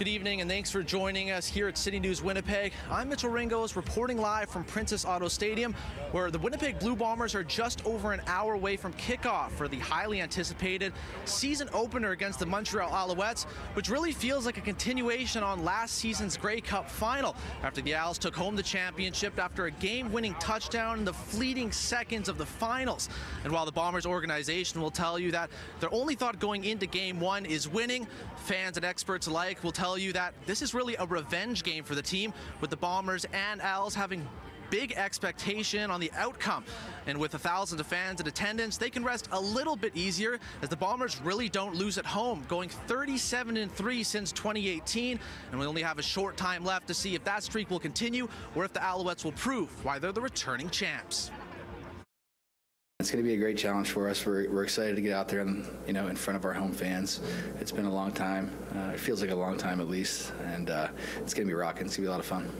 Good evening and thanks for joining us here at City News Winnipeg. I'm Mitchell Ringos reporting live from Princess Auto Stadium, where the Winnipeg Blue Bombers are just over an hour away from kickoff for the highly anticipated season opener against the Montreal Alouettes, which really feels like a continuation on last season's Grey Cup final after the Owls took home the championship after a game-winning touchdown in the fleeting seconds of the finals. And while the Bombers organization will tell you that their only thought going into Game 1 is winning, fans and experts alike will tell you that this is really a revenge game for the team, with the Bombers and Owls having big expectation on the outcome. And with thousands of fans in attendance, they can rest a little bit easier as the Bombers really don't lose at home, going 37-3 since 2018, and we only have a short time left to see if that streak will continue or if the Alouettes will prove why they're the returning champs. It's going to be a great challenge for us. We're excited to get out there and, in front of our home fans. It's been a long time. It feels like a long time at least, and it's going to be rocking. It's going to be a lot of fun.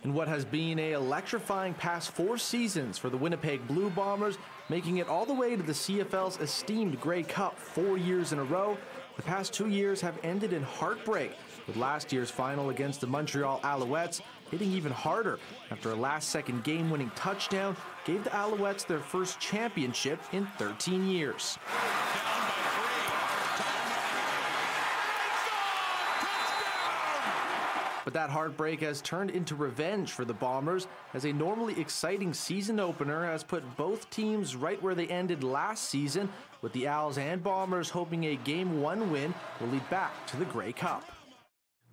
In what has been an electrifying past 4 seasons for the Winnipeg Blue Bombers, making it all the way to the CFL's esteemed Grey Cup 4 years in a row, the past 2 years have ended in heartbreak, with last year's final against the Montreal Alouettes hitting even harder after a last-second game-winning touchdown gave the Alouettes their first championship in 13 years. But that heartbreak has turned into revenge for the Bombers, as a normally exciting season opener has put both teams right where they ended last season, with the Owls and Bombers hoping a Game 1 win will lead back to the Grey Cup.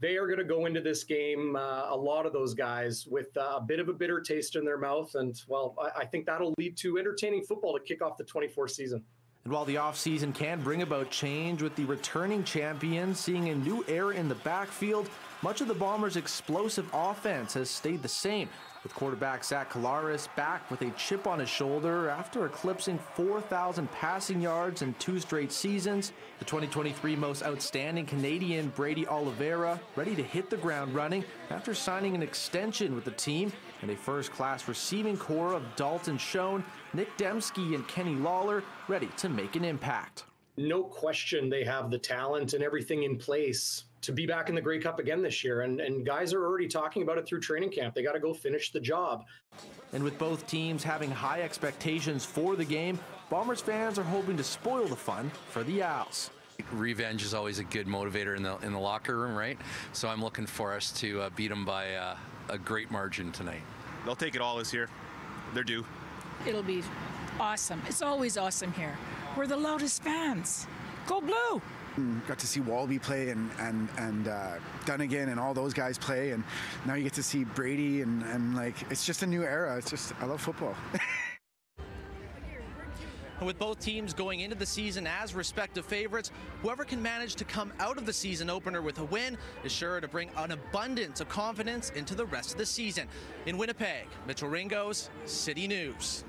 They are going to go into this game, a lot of those guys, with a bit of a bitter taste in their mouth. And, well, I think that'll lead to entertaining football to kick off the 24th season. And while the offseason can bring about change, with the returning champions seeing a new era in the backfield, much of the Bombers' explosive offense has stayed the same, with quarterback Zach Collaros back with a chip on his shoulder after eclipsing 4,000 passing yards in 2 straight seasons. The 2023 most outstanding Canadian Brady Oliveira ready to hit the ground running after signing an extension with the team, and a first-class receiving core of Dalton Schoen, Nick Dembski, and Kenny Lawler ready to make an impact. No question they have the talent and everything in place to be back in the Grey Cup again this year. And guys are already talking about it through training camp. They got to go finish the job. And with both teams having high expectations for the game, Bombers fans are hoping to spoil the fun for the Owls. Revenge is always a good motivator in the locker room, right? So I'm looking for us to beat them by a great margin tonight. They'll take it all this year. They're due. It'll be awesome. It's always awesome here. We're the loudest fans. Go Blue! Got to see Walby play and Dunnigan and all those guys play, and now you get to see Brady and like, it's just a new era. It's just, I love football. And with both teams going into the season as respective favorites, whoever can manage to come out of the season opener with a win is sure to bring an abundance of confidence into the rest of the season. In Winnipeg, Mitchell Ringos, City News.